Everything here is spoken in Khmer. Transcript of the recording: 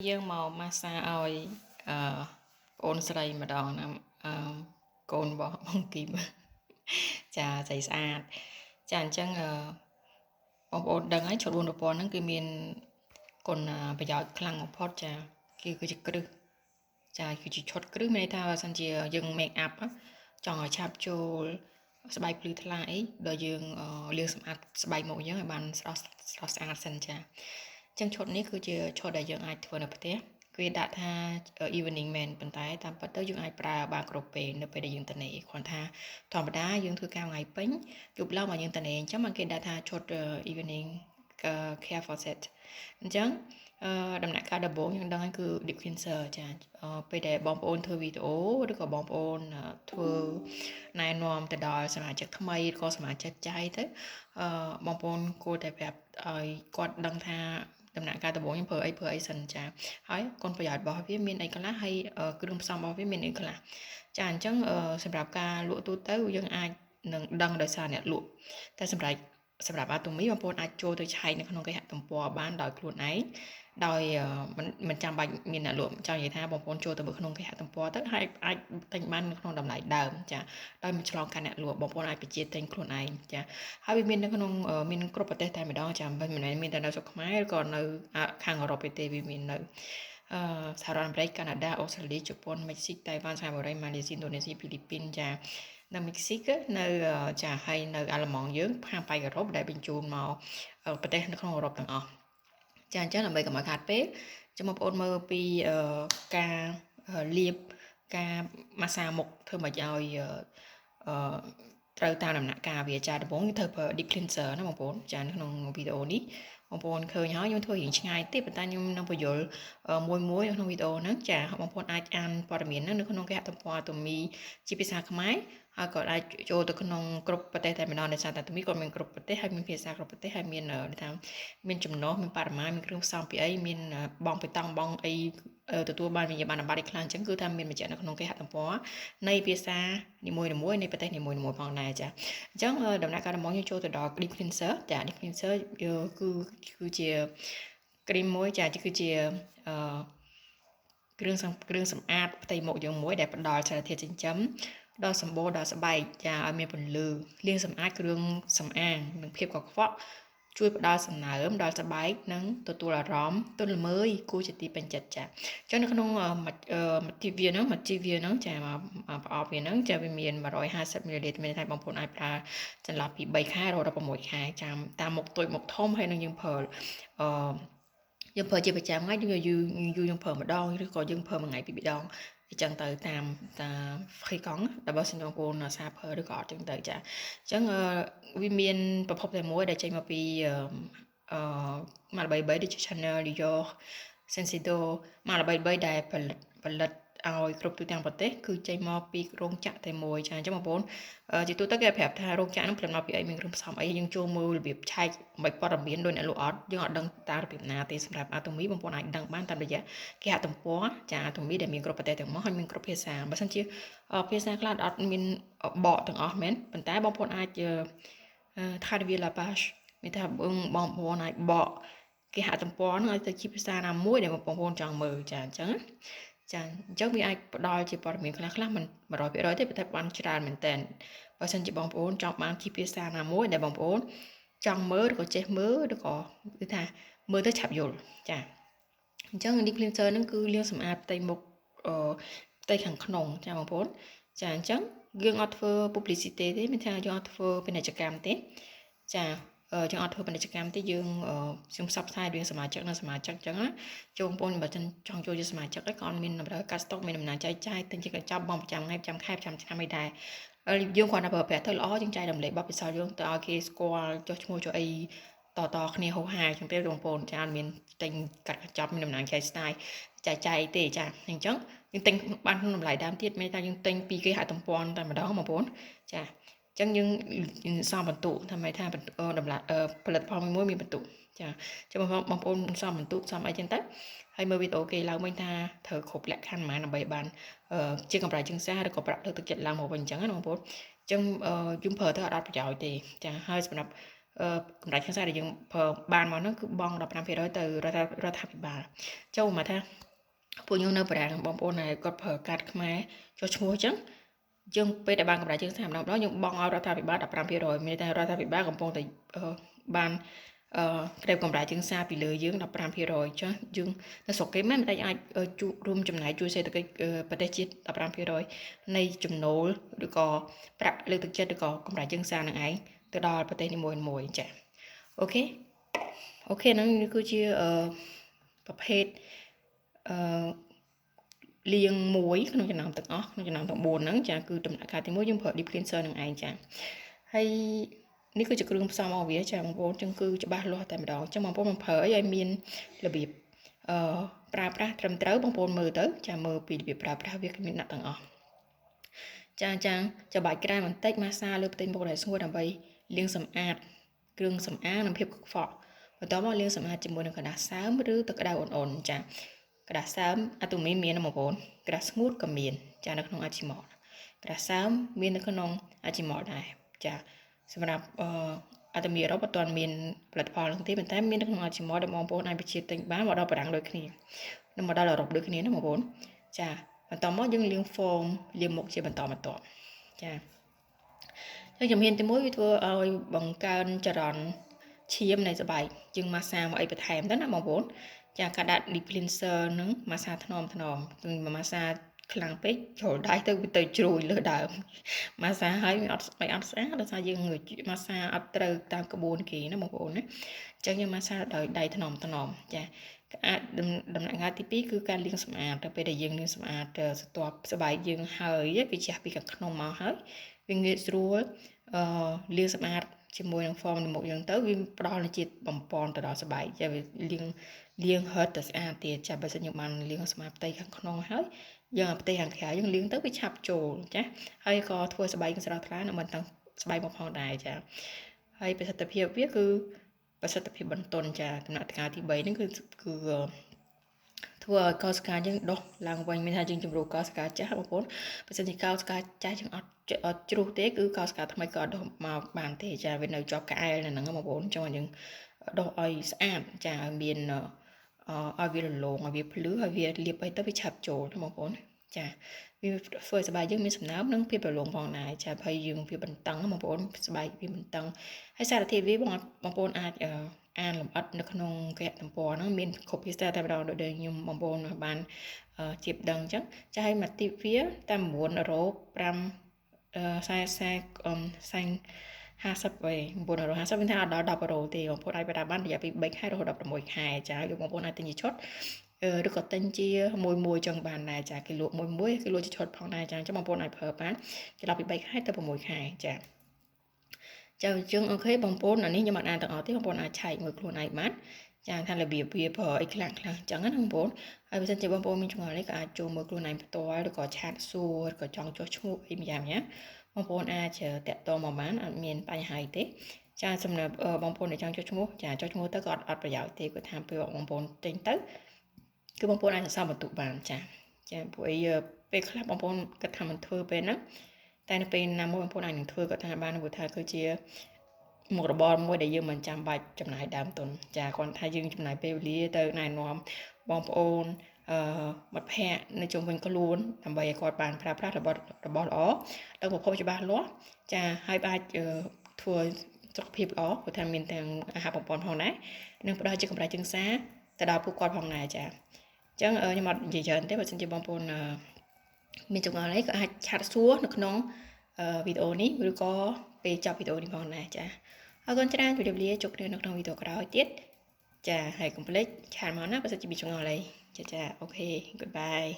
Dương màu massage oi ôn sợi mà đòn nằm côn bỏ bông kim chà chạy xa chàng chân bông ôn đằng ấy chốt buồn được bò nắng kia miền còn bây giờ khăn một pot chà kia cứ chỉ cứ chà cứ chỉ chốt cứ mấy thao sang chia dương make up á chọn ở chạp choสบายปลือทลายโดยยืงเรื่องสมัครสบายหมดเยอะบันสอสอาร์สันจ้าจังชดนี้คือจะชดได้ยังไงทัวร์ในประเทศคือดัดท่าevening man เป็นแต่ตามปัตเตอร์ยังไงปลาบางกรบเป็นในไปได้ยังตันเองคนท่าธรรมดายังถือการไงปิ้งยุบเล่ามายังตันเองจังมันคือดัดท่าชดevening care for set จังดำหนักการดับโบยังดังนั้นคือ deep cleanser จ้าไปได้บอมโอนเทอร์วิดีโอหรือก็บอมโอนเทอร์นายนอมแต่ดอยสมาชิกทำไมก็สมาชิกใจเถอะบอมโอนกูแต่แบบกดดังท่าดำหนักการดับโบยังเผยเผยสันจ้าให้คนประหยัดบอกวิตามินไอ้กันละให้กลุ่มซอมบอกวิตามินไอ้กันละจ้าจังสำหรับการลวกตู้เต้ายังไอหนึ่งดังโดยสารเนี่ยลวกแต่สำหรับอาตุมิบางคนอาจโจโดยใช้ในขนมกระหัตตุ่มปัวบ้านดอยกลุ่นไอ้ดอยมันจำใบมีน่ะหลวมเจ้าอย่างท่าบางคนโจตัวบุขนมกระหัตตุ่มปัวตั้งให้ไอ้ตั้งบ้านขนมดำไหลเดิมจ้ะดอยมันฉลองกันเนี่ยหลวมบางคนอาจไปเจี๊ยตั้งกลุ่นไอ้จ้ะให้มีในขนมมีกรุ๊ปประเทศไทยไม่ได้จ้ะเป็นเหมือนมีแต่ในสุขไม้ก่อนในข้างเราไปเตวิมีในสหรัฐอเมริกาแคนาดาออสเตรเลียญี่ปุ่นเม็กซิกไต้หวันไซบีเรียมาเลเซียอินโดนีเซียฟิลิปปินส์จ้ะในเม็กซิกในจะให้ในอัลมอนเยอะพาไปกับรบได้เป็นจูนมาประเทศในของรบต่างออกจานเจ้าหน้าไปกับมาขาดเป๊ะจะมาโอนมือปีการเลียบการมาซาหมกเธอมาเอาត្រូវតាមដំណាក់កាលវាចាដំបងធ្វើ deep cleanser ណាបងប្អូនចាក្នុងវីដេអូនេះបងប្អូនឃើញហើយខ្ញុំធ្វើរៀងឆ្ងាយតិចប៉ុន្តែខ្ញុំនឹងបញ្យល់មួយក្នុងវីដេអូហ្នឹងចាបងប្អូនអាចអានព័ត៌មានហ្នឹងនៅក្នុងគេហទំព័រអាតូមីជាភាសាខ្មែរហើយក៏អាចចូលទៅក្នុងគ្រប់ប្រទេសតែម្ដងដោយសារតែអាតូមីក៏មានគ្រប់ប្រទេសហើយមានភាសាគ្រប់ប្រទេសហើយមានថាមានចំណុះមានបរិមាណមានគ្រឿងផ្សំពីអីមានបងបេតង់បងអីទទួលបានវិញ្ញាបនបត្រឯខ្លាំងអញ្ចឹងគឺថាមានបញ្ជាក់នៅក្នុងគេហទំព័រនៃភាសានីមួយៗនៃប្រទេសនីមួយៗផងដែរចាអញ្ចឹងដំណាក់កាលដំបូងយើងចូលទៅដល់ deep cleanser ចា deep cleanser គឺជាគ្រីមមួយចាគឺជាគ្រឿងសម្អាតផ្ទៃមុខយើងមួយដែលផ្ដល់សារធាតុចិញ្ចឹមដល់សម្បូរដល់ស្បែកចាឲ្យមានពន្លឺលាងសម្អាតគ្រឿងសម្អាងនិងភាពកខ្វក់ជួយផ្ដល់សំណើមដល់ស្បែកនិងទទួលអារម្មណ៍ទន់ល្មើយគួរជាទីពេញចិត្តចាអញ្ចឹងនៅក្នុងmaterial ហ្នឹងចាប្រអប់វាហ្នឹងចាវាមាន150 ml មានតែបងប្អូនអាចប្រើចន្លោះពី3ខែរហូតដល់6ខែចាតាមមុខតូចមុខធំហើយនឹងយើងប្រើយើងប្រើជាប្រចាំថ្ងៃយើងប្រើម្ដងឬក៏យើងប្រើមួយថ្ងៃពីរដងអញ្ចឹងទៅតាមហ្វ្រីកង់ដើម្បីសញ្ញបងប្អូនសាប្រើឬក៏អត់អញ្ចឹងទៅចាអញ្ចឹងវាមានប្រភពតែមួយដែលចេញមកពីម៉ាល្បីៗដូចជា Chanel Dior Senseo ម៉ាល្បីៗដែលផលិតឲ្យគ្រប់ទូទាំងប្រទេសគឺចេញមកពីរោងចក្រតែមួយចាអញ្ចឹងបងប្អូនជាទូទៅគេប្រាប់ថារោងចក្រហ្នឹងផលិតមកពីអីមានគ្រឿងផ្សំអីយើងចូលមើលរបៀបឆែកមិនព័ត៌មានដូចអ្នកលក់អត់យើងអត់ដឹងតាមរបៀបណាទេសម្រាប់អាតូមីបងប្អូនអាចដឹងបានតាមរយៈគេហទំព័រចាអាតូមីដែលមានគ្រប់ប្រទេសទាំងមកហើយមានគ្រប់ភាសាបើមិនជាភាសាខ្លះអត់មានបកទាំងអស់មែនប៉ុន្តែបងប្អូនអាចថាវាឡាប៉ាសមានថាបងប្អូនអាចបកគេហទំព័រហ្នឹងឲ្យទៅជាភាសាណាមួយដែលបងប្អូនចង់មើលចាអញ្ចឹងចាអញ្ចឹងវាអាចផ្ដល់ជាព័ត៌មានខ្លះមិន 100% ទេប៉ុន្តែបានច្រើនមែនតើបើសិនជាបងប្អូនចង់បានជាភាសាណាមួយដែលបងប្អូនចង់មើលឬក៏ចេះមើលឬក៏គឺថាមើលទៅឆាប់យល់ចាអញ្ចឹង deep cleanser ហ្នឹងគឺលាងសម្អាតផ្ទៃមុខផ្ទៃខាងក្នុងចាបងប្អូនចាអញ្ចឹងយើងអត់ធ្វើ publicity ទេមានថាយើងអត់ធ្វើពាណិជ្ជកម្មទេចាយើងអត់ធ្វើពាណិជ្ជកម្មទេយើងផ្សព្វផ្សាយរឿងសមាជិកនិងសមាជិកអញ្ចឹងណាចូលបងប្អូនបើចង់ចូលជាសមាជិកក៏មានតម្រូវការស្តុកមានដំណើរចែកចាយទិញជាកញ្ចប់បងប្រចាំថ្ងៃប្រចាំខែប្រចាំឆ្នាំអីដែរយើងគ្រាន់តែប្រើប្រាស់ទៅល្អយើងចែករំលែកបទពិសោធន៍យើងទៅឲ្យគេស្គាល់ចុះឈ្មោះចុះអីតគ្នាហូរហាអញ្ចឹងទេបងប្អូនចាមានទិញកាត់កញ្ចប់មានដំណើរចែកស្ដាយចែកទេចាអញ្ចឹងយើងទិញបានក្នុងតម្លៃដើមទៀតមានតែយើងទិញពីគេហទំព័រតែម្ដងបងប្អូនចាអញ្ចឹងយើងសំបន្ទុកថាម៉េចថាតម្លៃផលិតផលមួយមានបន្ទុកចាចាំបងប្អូនសំបន្ទុកសំអីចឹងទៅហើយមើលវីដេអូគេឡើងវិញថាត្រូវគ្រប់លក្ខខណ្ឌប៉ុន្មានដើម្បីបានជាកម្រៃជើងសារឬក៏ប្រាក់លើកទឹកចិត្តឡើងមកវិញអញ្ចឹងណាបងប្អូនអញ្ចឹងយើងប្រើទៅអត់ប្រយោជន៍ទេចាហើយសម្រាប់ កម្រិតខាងសាដែលយើងប្រើបានមកហ្នឹងគឺបង់ 15% ទៅរដ្ឋាភិបាលចូលមកថាពួកខ្ញុំនៅប្រាំងបងប្អូនដែលគាត់ប្រើកាតខ្មែរចុះឈ្មោះអញ្ចឹងយើងពេលដែលបានកម្រិតយើង30ដងយើងបង់ឲ្យរដ្ឋាភិបាល 15% មានតែរដ្ឋាភិបាលកំពុងតែបានក្រេបកម្រិតយើងសារពីលើយើង 15% ចាយើងនៅស្រុកគេមិនតែអាចជួរួមចំណាយជួយសេដ្ឋកិច្ចប្រទេសជាតិ 15% នៃចំណូលឬក៏ប្រាក់លើកទឹកចិត្តឬក៏កម្រិតយើងសារនឹងឯងទៅដល់ប្រទេសនីមួយៗចាអូខេហ្នឹងគឺជាប្រភេទលាងមួយក្នុងចំណោមទាំងអស់ក្នុងចំណោមទាំង4ហ្នឹងចាគឺដំណាក់កាលទី1យើងប្រើ deep cleanser នឹងឯងចាហើយនេះគឺជាគ្រឿងផ្សំរបស់វាចាបងប្អូនចឹងគឺច្បាស់លាស់តែម្ដងចឹងបងប្អូនមិនប្រើអីឲ្យមានរបៀបប្រើប្រាស់ត្រឹមត្រូវបងប្អូនមើលទៅចាមើលពីរបៀបប្រើប្រាស់វាគ្មានដាក់ទាំងអស់ចាចាំបាច់ក្រែបន្តិចម៉ាសាលើផ្ទៃមុខដែលស្ងួតដើម្បីលាងសម្អាតគ្រឿងសម្អាងនិងភាពកខ្វក់បន្ទាប់មកលាងសម្អាតជាមួយនឹងក្រដាសសើមឬទឹកក្តៅអ៊ុនៗចាក្រដាសសើមអាតូមីមានណាបងប្អូនក្រដាសស្ងួតក៏មានចានៅក្នុងអាជីម៉តក្រដាសសើមមាននៅក្នុងអាជីម៉តដែរចាសម្រាប់អាតូមីអឺរ៉ុបអត់ទាន់មានផលិតផលនោះទេប៉ុន្តែមាននៅក្នុងអាជីម៉តដែលបងប្អូនអាចបញ្ជាទិញបានមកដល់ប្រាំងដូចគ្នានិងមកដល់អឺរ៉ុបដូចគ្នាណាបងប្អូនចាបន្តមកយើងលាងហ្វមលាងមុខជាបន្តបន្ទាប់ចាជំហានទី1វាធ្វើឲ្យបង្កើនចរន្តឈាមនៃស្បែកយើងម៉ាសាមកអីបន្ថែមទៅណាបងប្អូនចាការដាក់ deep cleanser ហ្នឹងម៉ាសាថ្នមគឺម៉ាសាខ្លាំងពេកចូលដៃទៅជ្រួយលើដើមម៉ាសាហើយវាអត់ស្អាតដោយសារយើងម៉ាសាអត់ត្រូវតាមក្បួនគេណាបងប្អូនណាអញ្ចឹងយើងម៉ាសាដោយដៃថ្នមចាដំណាក់កាលទី2គឺការលាងសម្អាតទៅពេលដែលយើងលាងសម្អាតស្ទាប់ស្បែកយើងហើយវាជះពីខាងក្នុងមកហើយវាងាយស្រួលលាងសម្អាតជាមួយនឹង form នៅមុខយើងទៅវាផ្ដល់នូវជាតិបំពន់ទៅដល់ស្បែកចាវាលាងហឺតទៅស្អាតទៀតចាបើសិនយើងបានលាងសម្អាតផ្ទៃខាងក្នុងហើយយើងផ្ទៃខាងក្រៅយើងលាងទៅវាឆាប់ចូលចាហើយក៏ធ្វើស្បែកស្រស់ថ្លានៅមិនតាំងស្បែកមកផងដែរចាហើយប្រសិទ្ធភាពវាគឺប្រសិទ្ធភាពបន្ទន់ចាដំណាក់កាលទី3ហ្នឹងគឺធ្វើឲ្យកោសិកាយើងដុះឡើងវិញមានថាយើងជំរុញកោសិកាចាស់បងប្អូនបើសិនជាកោសិកាចាស់យើងអត់ជ្រុះទេគឺកោសិកាថ្មីក៏អត់ដុះមកបានទេចាវានៅជាប់កែលនៅហ្នឹងបងប្អូនចង់ឲ្យយើងដុសឲ្យស្អាតចាឲ្យមានឲ្យវារលោងឲ្យវាភ្លឺឲ្យវាលាបអីទៅវាឆាប់ចូលបងប្អូនចាវាធ្វើឲ្យស្បែកយើងមានសំណើមនិងភាពរលោងផងដែរចាហើយយើងវាបន្តឹងបងប្អូនស្បែកវាបន្តឹងហើយសារធាតុវាបងប្អូនអាចអានលម្អិតនៅក្នុងគេហទំព័រហ្នឹងមានគ្រប់ភាសាតែម្ដងដូចខ្ញុំបងប្អូនបានជៀបដឹងអញ្ចឹងចាឲ្យមកទីវាតាម9 €5 50វិញ950វិញថាដល់10 € ទេបងប្អូនអាចប្រើបានរយៈពេល3ខែរហូតដល់6ខែចាយកបងប្អូនអាចទិញជាឈុតឬក៏ទិញជាមួយចឹងបានដែរចាគេលក់មួយគេលក់ជាឈុតផងដែរចាអញ្ចឹងបងប្អូនអាចប្រើបានចន្លោះពី3ខែទៅ6ខែចាអញ្ចឹងអូខេបងប្អូនអានេះខ្ញុំអត់អានទាំងអស់ទេបងប្អូនអាចឆែកមើលខ្លួនឯងបានចាថារបៀបវាប្រើអីខ្លះអញ្ចឹងណាបងប្អូនហើយបើសិនជាបងប្អូនមានចម្ងល់នេះក៏អាចចូលមើលខ្លួនឯងផ្ទាល់ឬក៏ឆាតសួរឬក៏ចង់ចុះឈ្មោះអីម្យ៉ាងបងប្អូនអាចតាក់ទងមកបានអត់មានបញ្ហាទេចាសម្រាប់បងប្អូនដែលចង់ចុះឈ្មោះចាចុះឈ្មោះទៅក៏អត់ប្រយោជន៍ទេគាត់ថាពេលបងប្អូនទិញទៅគឺបងប្អូនអាចសន្សំបន្ទុកបានចាព្រោះអីពេលខ្លះបងប្អូនគាត់ថាមិនធ្វើពេលហ្នឹងតែនៅពេលណាមួយបងប្អូនអាចនឹងធ្វើគាត់ថាបានព្រោះថាគឺជាមុខរបរមួយដែលយើងមិនចាំបាច់ចំណាយដើមទុនចាគាត់ថាយើងចំណាយពេលវេលាទៅណែនាំបងប្អូនមិត្តភ័ក្តិនៅជុំវិញខ្លួនដើម្បីឲ្យគាត់បានប្រើប្រាស់របស់ល្អដល់ប្រភពច្បាស់លាស់ចាហើយអាចធ្វើសុខភាពល្អព្រោះថាមានទាំងអាហារបំពន់ផងដែរនិងផ្ដល់ជាកម្រិតជើងសារទៅដល់ពួកគាត់ផងដែរចាអញ្ចឹងខ្ញុំអត់និយាយច្រើនទេបើសិនជាបងប្អូនមានចម្ងល់អីក៏អាចឆាតសួរនៅក្នុងវីដេអូនេះឬក៏ពេលចប់វីដេអូនេះផងដែរចាអរគុណច្រើនជម្រាបលាជួបគ្នានៅក្នុងវីដេអូក្រោយទៀតចាហើយកុំភ្លេចឆាតមកណាបើសិនជាមានចម្ងល់អីចាអូខេ goodbye